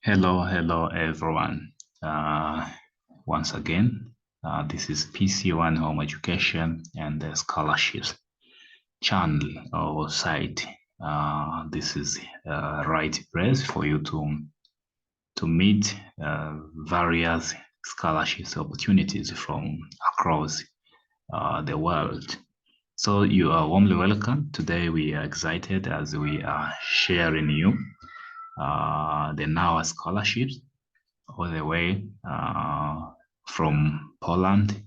Hello everyone. Once again, this is PC1 Home Education and the Scholarships channel or site. This is right place for you to meet various scholarships opportunities from across the world. So you are warmly welcome. Today we are excited as we are sharing you the NOWA scholarships all the way from Poland.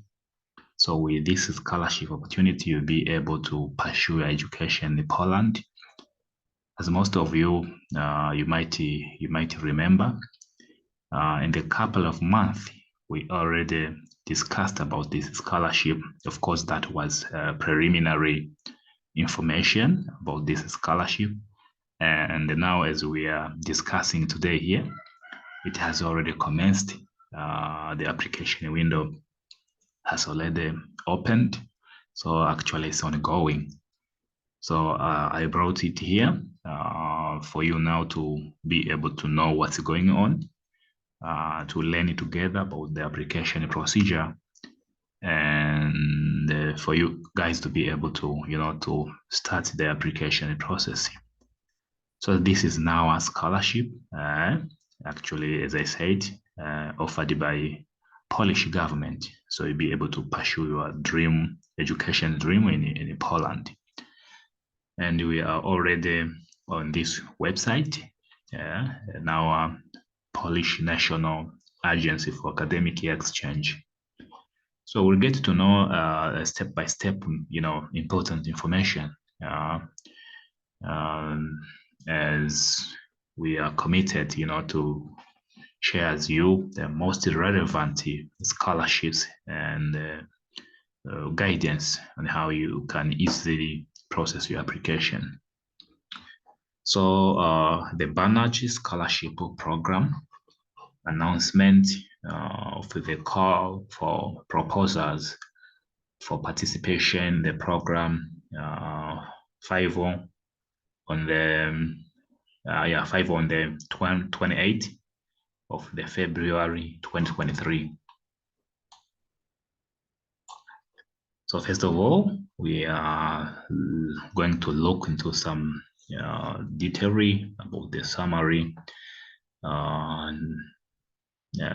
So with this scholarship opportunity, you'll be able to pursue your education in Poland. As most of you, you might remember, in the couple of months, we already discussed about this scholarship. Of course, that was preliminary information about this scholarship. And now as we are discussing today here, it has already commenced. The application window has already opened. So actually it's ongoing. So I brought it here for you now to be able to know what's going on, to learn together about the application procedure, and for you guys to be able to, to start the application process. So this is now a scholarship, actually, as I said, offered by Polish government. So you'll be able to pursue your education dream in Poland. And we are already on this website, now Polish National Agency for Academic Exchange. So we'll get to know step-by-step, important information as we are committed, to share as you the most relevant scholarships and guidance on how you can easily process your application. So the BANAG Scholarship Program announcement of the call for proposals for participation in the program 5 on the 28th of the February 2023. So first of all, we are going to look into some detail about the summary.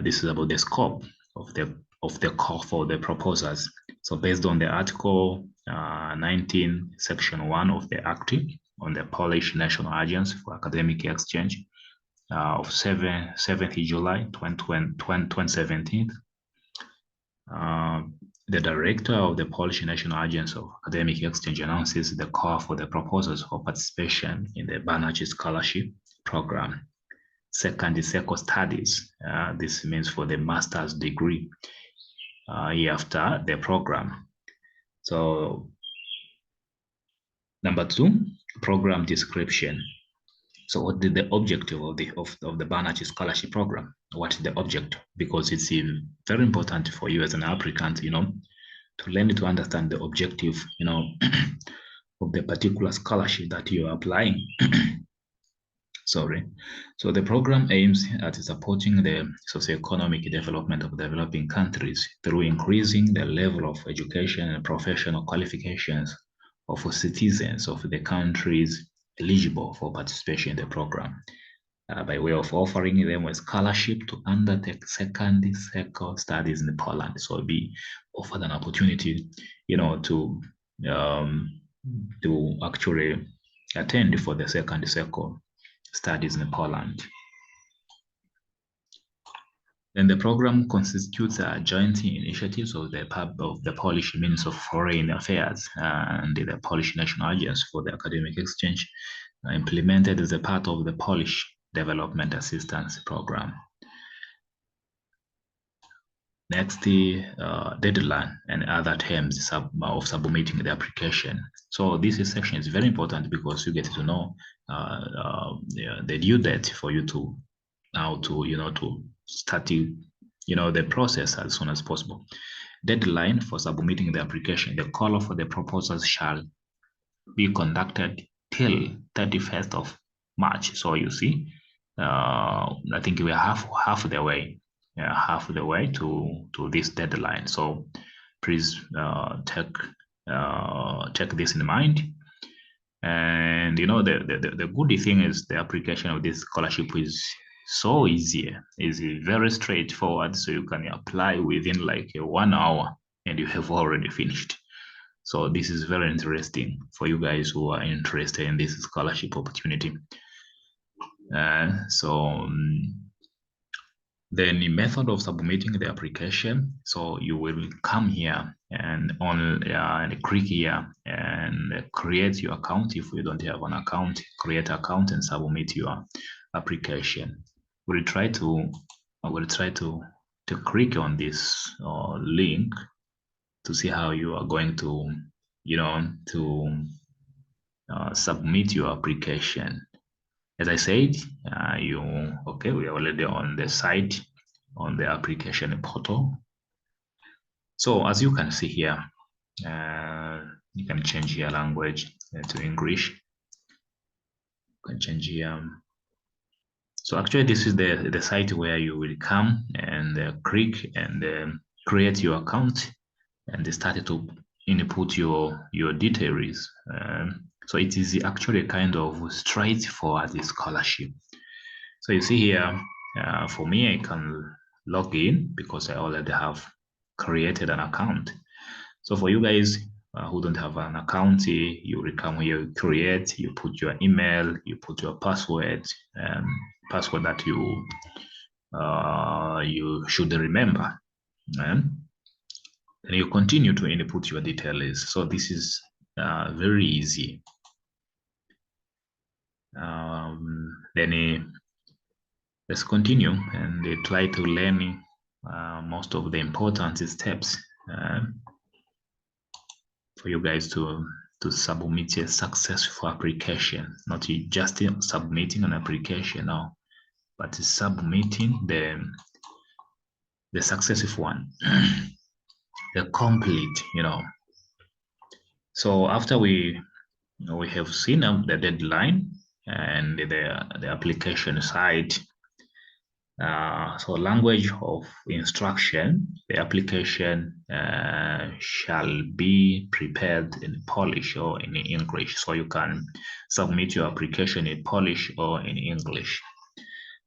This is about the scope of the call for the proposals. So based on the Article 19, Section 1 of the Act on the Polish National Agency for Academic Exchange of 7th July 2017, the director of the Polish National Agency of Academic Exchange announces the call for the proposals for participation in the BANAG Scholarship Program. Second studies. This means for the master's degree year after the program. So number 2, program description. So what is the objective of the BANAG Scholarship Program? What is the object? Because it's very important for you as an applicant, to learn to understand the objective, of the particular scholarship that you are applying. Sorry. So the program aims at supporting the socioeconomic development of developing countries through increasing the level of education and professional qualifications of citizens of the countries eligible for participation in the program, by way of offering them a scholarship to undertake second studies in Poland. So be offered an opportunity, to actually attend for the second studies in Poland. Then the program constitutes a joint initiatives of the Polish Ministry of Foreign Affairs and the Polish National Agency for the Academic Exchange, implemented as a part of the Polish Development Assistance Program. Next, the deadline and other terms of submitting the application. So this section is very important because you get to know the due date for you to to start the process as soon as possible. Deadline for submitting the application. The call for the proposals shall be conducted till 31st of March. So you see, I think we're half the way, half the way to this deadline. So please take this in mind. And you know, the good thing is the application of this scholarship is so easy, is very straightforward. So you can apply within like 1 hour and you have already finished. So this is very interesting for you guys who are interested in this scholarship opportunity. Then the method of submitting the application. So you will come here and click here and create your account. If you don't have an account, create an account and submit your application. I will try to click on this link to see how you are going to, submit your application. As I said, we are already on the site, on the application portal. So as you can see here, you can change your language to English. You can change here. So actually, this is the site where you will come and click and create your account and start to input your details. So it is actually kind of straightforward scholarship. So you see here, for me, I can log in because I already have created an account. So for you guys who don't have an account, you will come here, create, you put your email, you put your password that you should remember. And then you continue to input your details. So this is very easy. Then let's continue and try to learn most of the important steps for you guys to submit a successful application, not just submitting an application now, but submitting the successful one, the complete, So after we have seen the deadline and the application site. So language of instruction, the application shall be prepared in Polish or in English. So you can submit your application in Polish or in English.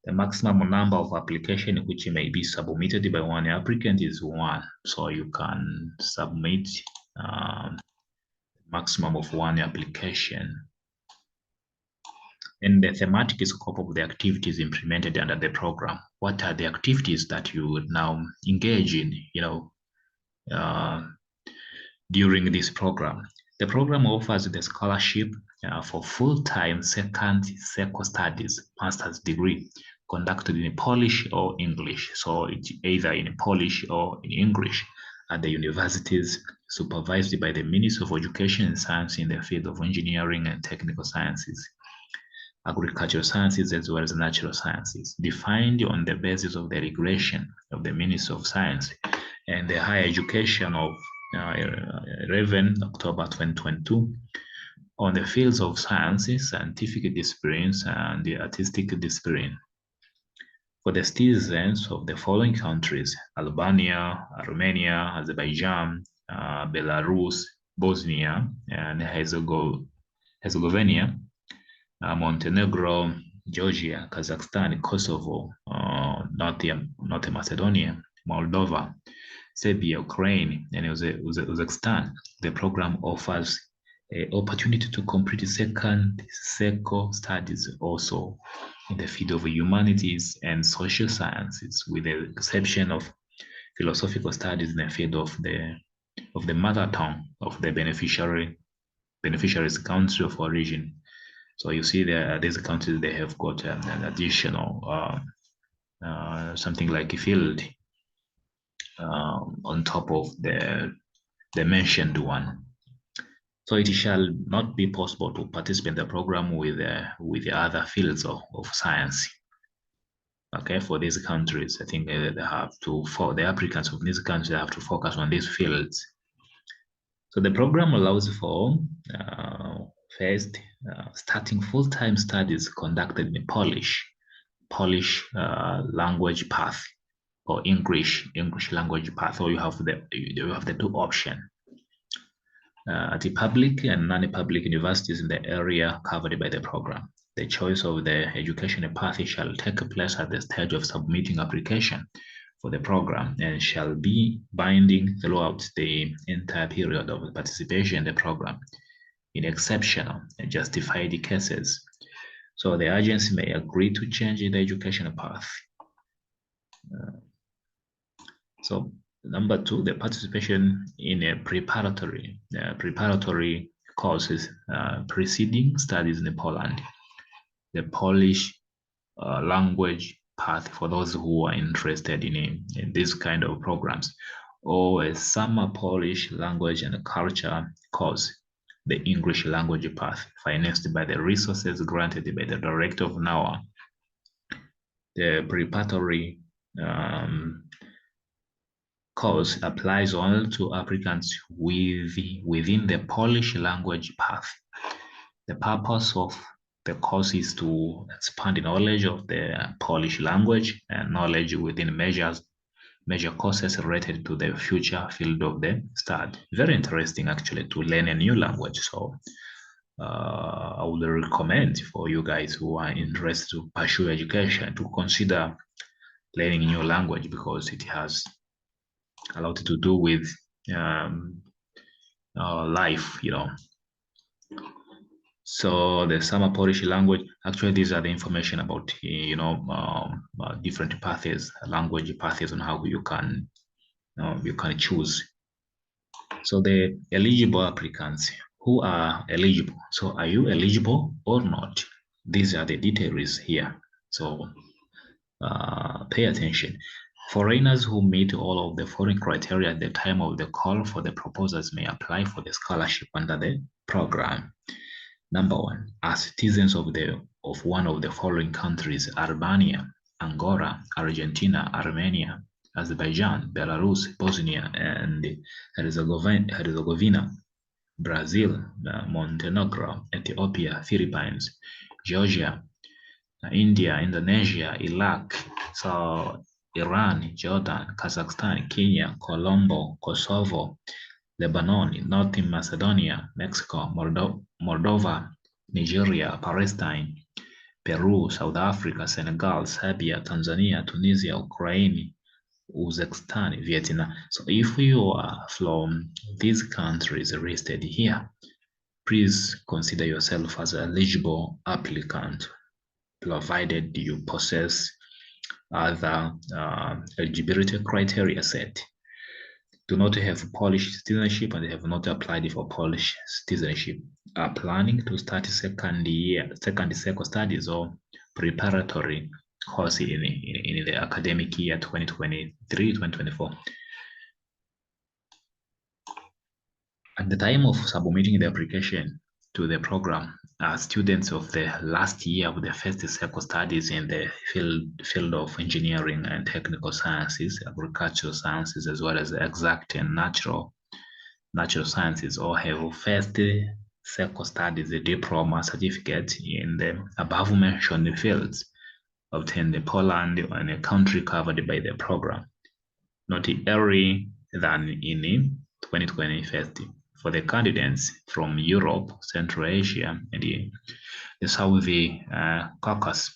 The maximum number of applications which may be submitted by one applicant is 1. So you can submit maximum of 1 application. And the thematic scope of the activities implemented under the program. What are the activities that you would now engage in, during this program? The program offers the scholarship for full-time second studies, master's degree, conducted in Polish or English. So it's either in Polish or in English at the universities supervised by the Ministry of Education and Science in the field of engineering and technical sciences, agricultural sciences, as well as natural sciences, defined on the basis of the regulation of the Ministry of Science and the Higher Education of 11 October 2022 on the fields of sciences, scientific disciplines, and the artistic discipline. For the citizens of the following countries: Albania, Armenia, Azerbaijan, Belarus, Bosnia, and Herzegovina, Montenegro, Georgia, Kazakhstan, Kosovo, North Macedonia, Moldova, Serbia, Ukraine, and Uzbekistan. The program offers an opportunity to complete second studies also in the field of humanities and social sciences, with the exception of philosophical studies in the field of the mother tongue of the beneficiary's country of origin. So you see there, these countries, they have got an additional something like a field on top of the mentioned one. So it shall not be possible to participate in the program with the other fields of science. Okay, for these countries, I think they have to, for the applicants of these countries, they have to focus on these fields. So the program allows for first, starting full-time studies conducted in Polish Polish language path or English language path, or you have the two options. The public and non-public universities in the area covered by the program. The choice of the educational path shall take place at the stage of submitting application for the program and shall be binding throughout the entire period of participation in the program in exceptional and justified cases. So the agency may agree to change the educational path. So number two, the participation in a preparatory courses preceding studies in Poland. The Polish language path for those who are interested in this kind of programs, or a summer Polish language and culture course, the English language path, financed by the resources granted by the Director of NAWA. The preparatory course applies only to applicants within the Polish language path. The purpose of the course is to expand the knowledge of the Polish language and knowledge within major courses related to the future field of the study. Very interesting, actually, to learn a new language. So I would recommend for you guys who are interested to pursue education to consider learning a new language, because it has a lot to do with life, you know. So the summer Polish language, actually, these are the information about, different paths, language paths, on how you can choose. So the eligible applicants, who are eligible. So are you eligible or not? These are the details here. So pay attention. Foreigners who meet all of the foreign criteria at the time of the call for the proposals may apply for the scholarship under the program. Number one, are citizens of one of the following countries: Albania, Angola, Argentina, Armenia, Azerbaijan, Belarus, Bosnia and Herzegovina, Brazil, Montenegro, Ethiopia, Philippines, Georgia, India, Indonesia, Iraq, so Iran, Jordan, Kazakhstan, Kenya, Colombo, Kosovo, Lebanon, North Macedonia, Mexico, Moldova, Nigeria, Palestine, Peru, South Africa, Senegal, Serbia, Tanzania, Tunisia, Ukraine, Uzbekistan, Vietnam. So if you are from these countries listed here, please consider yourself as an eligible applicant, provided you possess other eligibility criteria set. Do not have Polish citizenship and have not applied for Polish citizenship, are planning to start second cycle studies or preparatory course in the academic year 2023-2024. At the time of submitting the application to the program, students of the last year of the first cycle studies in the field of engineering and technical sciences, agricultural sciences, as well as exact and natural sciences, or have first cycle studies diploma certificate in the above mentioned fields obtained in Poland and a country covered by the program, not earlier than in 2020. For the candidates from Europe, Central Asia, and the South Caucasus,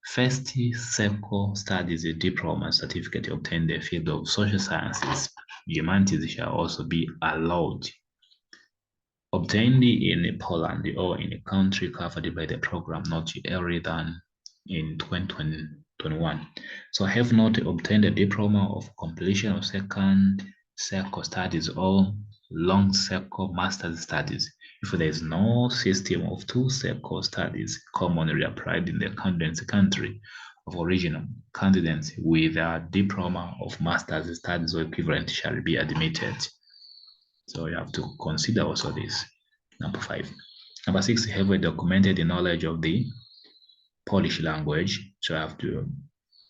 first cycle studies diploma certificate obtained in the field of social sciences, humanities shall also be allowed. Obtained in Poland or in a country covered by the program not earlier than in 2021. So have not obtained a diploma of completion of second cycle studies or long cycle master's studies. If there is no system of two cycle studies commonly applied in the candidate's country of origin, candidates with a diploma of master's studies or equivalent shall be admitted. So you have to consider also this. Number 5. Number 6, have a documented knowledge of the Polish language. So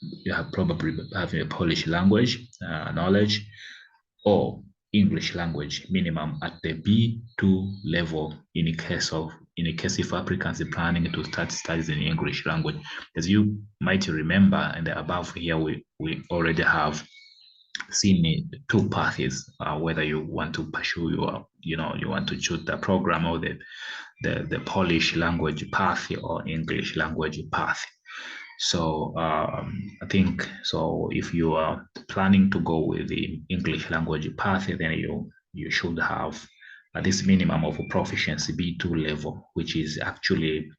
you have probably have a Polish language knowledge or English language minimum at the B2 level in case of in a case if applicants are planning to start studies in English language. As you might remember, in the above here, we already have seen two paths, whether you want to pursue you want to choose the program or the Polish language path or English language path. So I think so if you are planning to go with the English language path, then you should have this minimum of proficiency B2 level, which is actually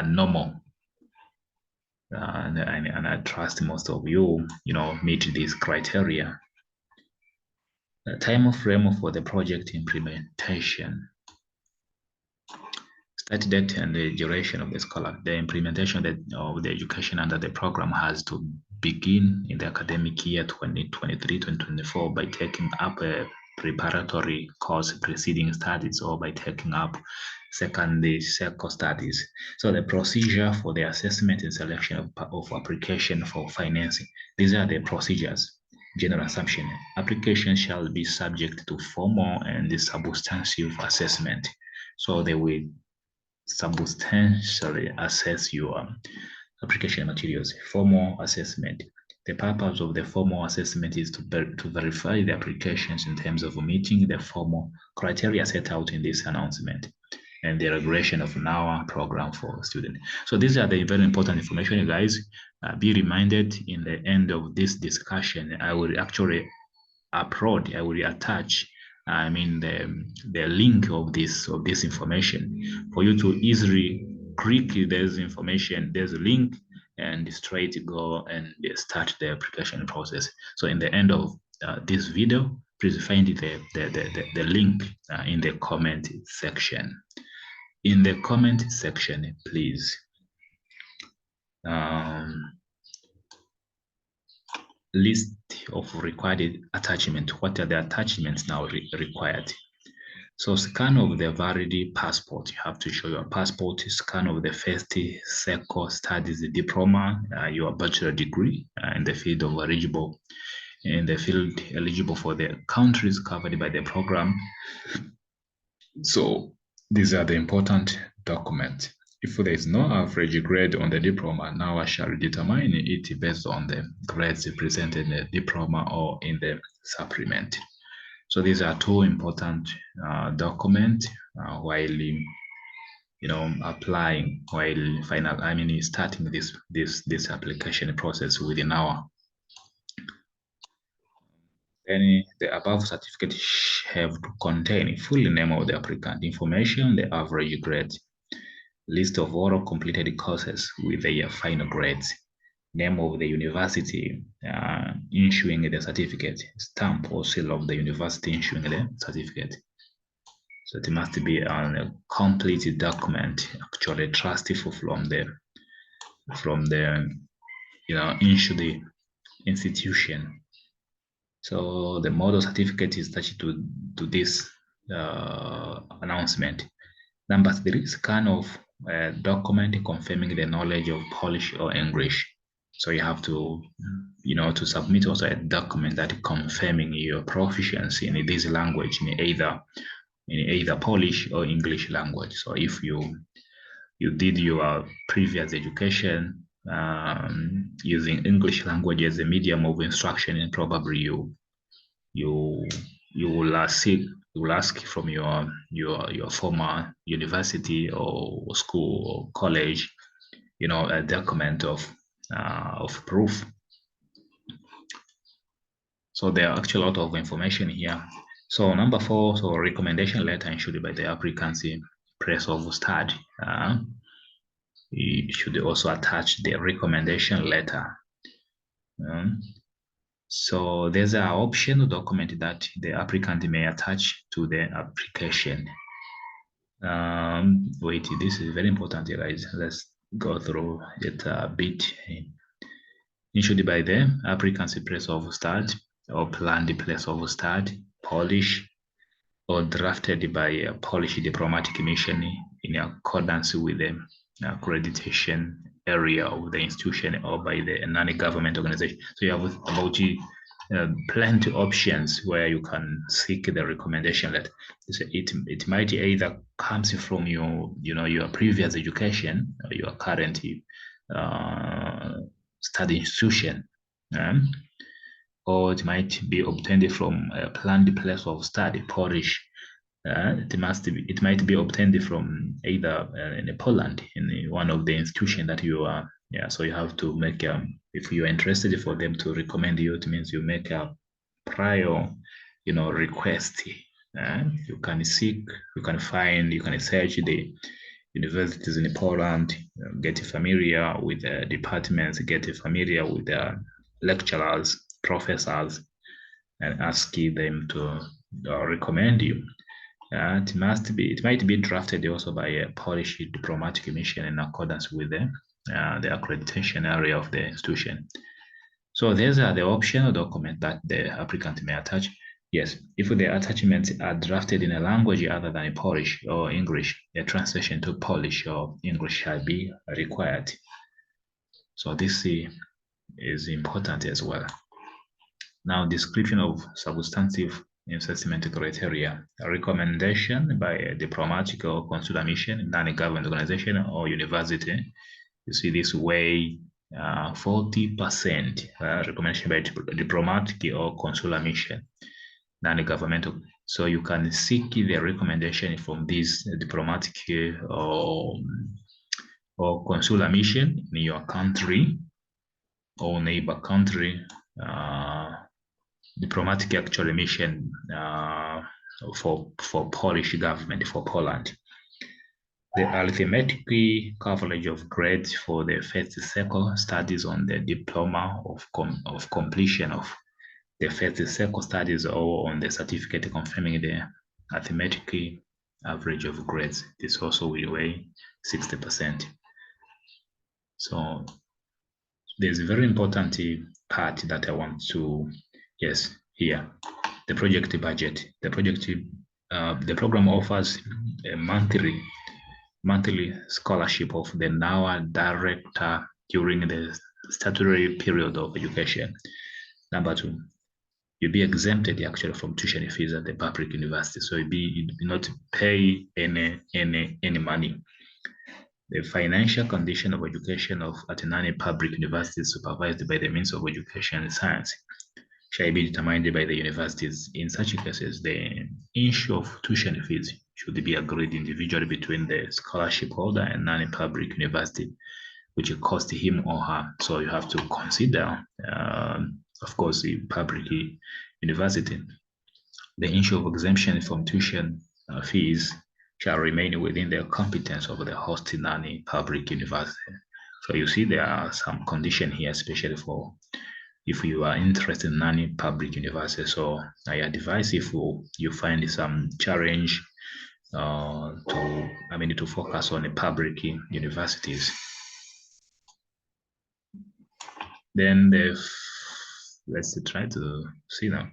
normal. And I trust most of you meet these criteria. The time frame for the project implementation. Start date and the duration of the scholar. The implementation of the education under the program has to begin in the academic year 2023-2024 by taking up a preparatory course preceding studies or by taking up secondary studies. So the procedure for the assessment and selection of application for financing. These are the procedures. General assumption. Application shall be subject to formal and substantive assessment. So they will substantially assess your application materials. Formal assessment. The purpose of the formal assessment is to verify the applications in terms of meeting the formal criteria set out in this announcement and the regulation of NAWA program for students. So these are the very important information, you guys. Be reminded in the end of this discussion, I will actually upload, I will attach the link of this information for you to easily click this information. There's a link and straight go and start the application process. So in the end of this video, please find the link in the comment section. In the comment section, please. List of required attachment. What are the attachments now required? So scan of the valid passport. You have to show your passport. Scan of the first circle studies diploma, your bachelor degree in the field of eligible for the countries covered by the program. So these are the important documents. If there is no average grade on the diploma, now I shall determine it based on the grades presented in the diploma or in the supplement. So these are two important documents while applying, while starting this application process within our. Then the above certificate have to contain full name of the applicant, information, the average grade, list of all completed courses with their final grades, name of the university issuing the certificate, stamp or seal of the university issuing the certificate. So it must be a complete document, actually trustful from the issued institution. So the model certificate is attached to this announcement. Number 3, scan of a document confirming the knowledge of Polish or English. So you have to, to submit also a document that confirming your proficiency in this language in either Polish or English language. So if you did your previous education using English language as a medium of instruction, and probably you will ask from your former university or school or college, a document of proof. So there are actually a lot of information here. So number 4, so recommendation letter issued by the applicant's place of study. You should also attach the recommendation letter. So there's an optional document that the applicant may attach to the application. Wait, this is very important, guys. Let's go through it a bit. Issued by the applicant's place of study or planned place of study, Polish, or drafted by a Polish diplomatic mission in accordance with the accreditation area of the institution or by the non-government organization. So you have about plenty options where you can seek the recommendation letter. It might either comes from your previous education or your current study institution, or it might be obtained from a planned place of study, Polish. It might be obtained from either in Poland in one of the institution that you are. Yeah, so you have to make if you are interested for them to recommend you, it means you make a prior, request. You can seek, you can find, you can search the universities in Poland, get familiar with the departments, get familiar with the lecturers, professors, and ask them to recommend you. It might be drafted also by a Polish diplomatic mission in accordance with the accreditation area of the institution. So these are the optional documents that the applicant may attach. Yes, if the attachments are drafted in a language other than Polish or English, a translation to Polish or English shall be required. So this is important as well. Now, description of substantive assessment criteria. A recommendation by a diplomatic or consular mission, non-government organization, or university. You see this way, 40% recommendation by diplomatic or consular mission, non-governmental. So you can seek the recommendation from this diplomatic or consular mission in your country or neighbor country. Diplomatic actual mission for Polish government, for Poland. The arithmetic coverage of grades for the first cycle studies on the diploma of completion of the first cycle studies or on the certificate confirming the arithmetic average of grades. This also will weigh 60%. So there's a very important part that I want to, yes, here, the project budget. The program offers a monthly scholarship of the NAWA director during the statutory period of education. Number two, you'll be exempted actually from tuition fees at the public university. So you do not pay any money. The financial condition of education at any public university supervised by the Ministry of Education and Science shall be determined by the universities. In such cases, the issue of tuition fees should be agreed individually between the scholarship holder and non-public university, which cost him or her. So you have to consider, of course, the public university. The issue of exemption from tuition fees shall remain within the competence of the host non-public university. So you see there are some conditions here, especially for if you are interested in non-public university. So I advise if you find some challenge to focus on the public universities. Then let's try to see now.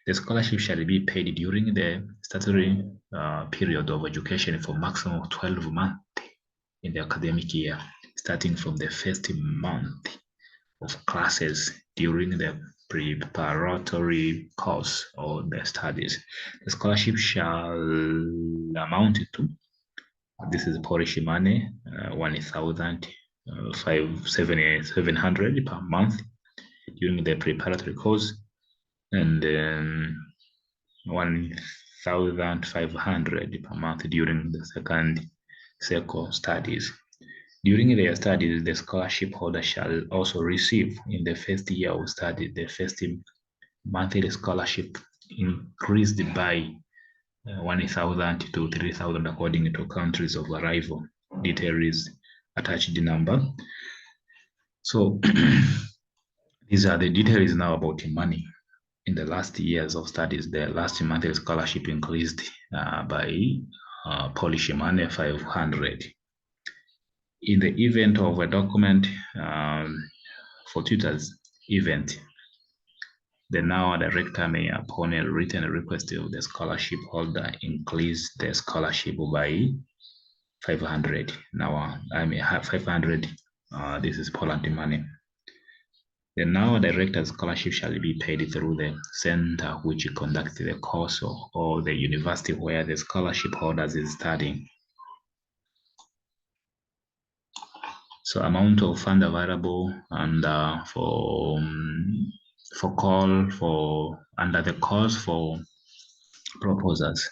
The scholarship shall be paid during the statutory period of education for maximum of 12 months in the academic year, starting from the first month of classes during the preparatory course or the studies. The scholarship shall amount to, this is Polish money, 1,700 per month during the preparatory course, and 1,500 per month during the second cycle studies. During their studies, the scholarship holder shall also receive in the first year of study the first monthly scholarship increased by 1,000 to 3,000 according to countries of arrival. Detail is attached the number. So these are the details now about money. In the last years of studies, the last monthly scholarship increased by Polish money 500. In the event of a document for tutors event, the NAWA director may, upon a written request of the scholarship holder, increase the scholarship by 500. Now, 500, this is Poland money. The now director scholarship shall be paid through the center which conducts the course or the university where the scholarship holders is studying. So amount of fund available and for call for under the course for proposals.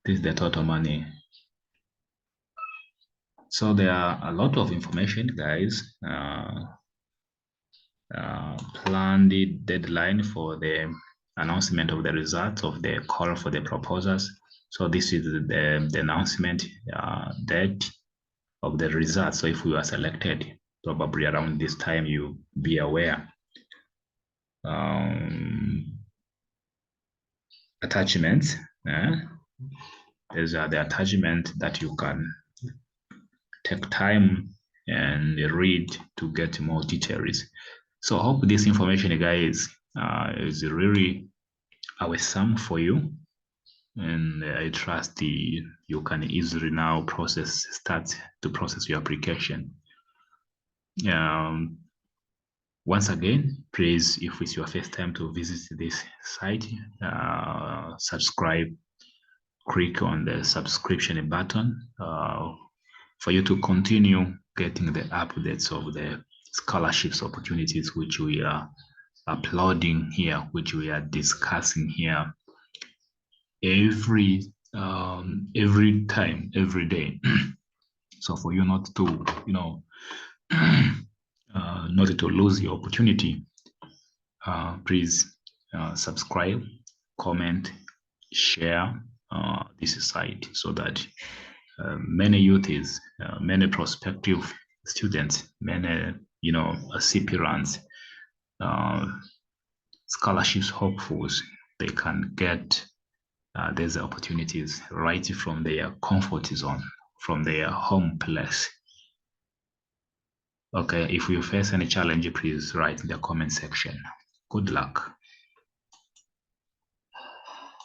This is the total money. So there are a lot of information, guys. Plan the deadline for the announcement of the results of the call for the proposals. So this is the announcement date of the results. So if we are selected, probably around this time, you be aware. Attachments. These are the attachment that you can take time and read to get more details. So I hope this information, guys, is really awesome for you. And I trust you can easily now start to process your application. Once again, please, if it's your first time to visit this site, subscribe, click on the subscription button for you to continue getting the updates of the scholarships opportunities which we are uploading here, which we are discussing here every time, every day. So for you not to, not to lose your opportunity, please subscribe, comment, share this site so that many youths, many prospective students, many aspirants, scholarships hopefuls, they can get these opportunities right from their comfort zone, from their home place. Okay, if you face any challenge, please write in the comment section. Good luck.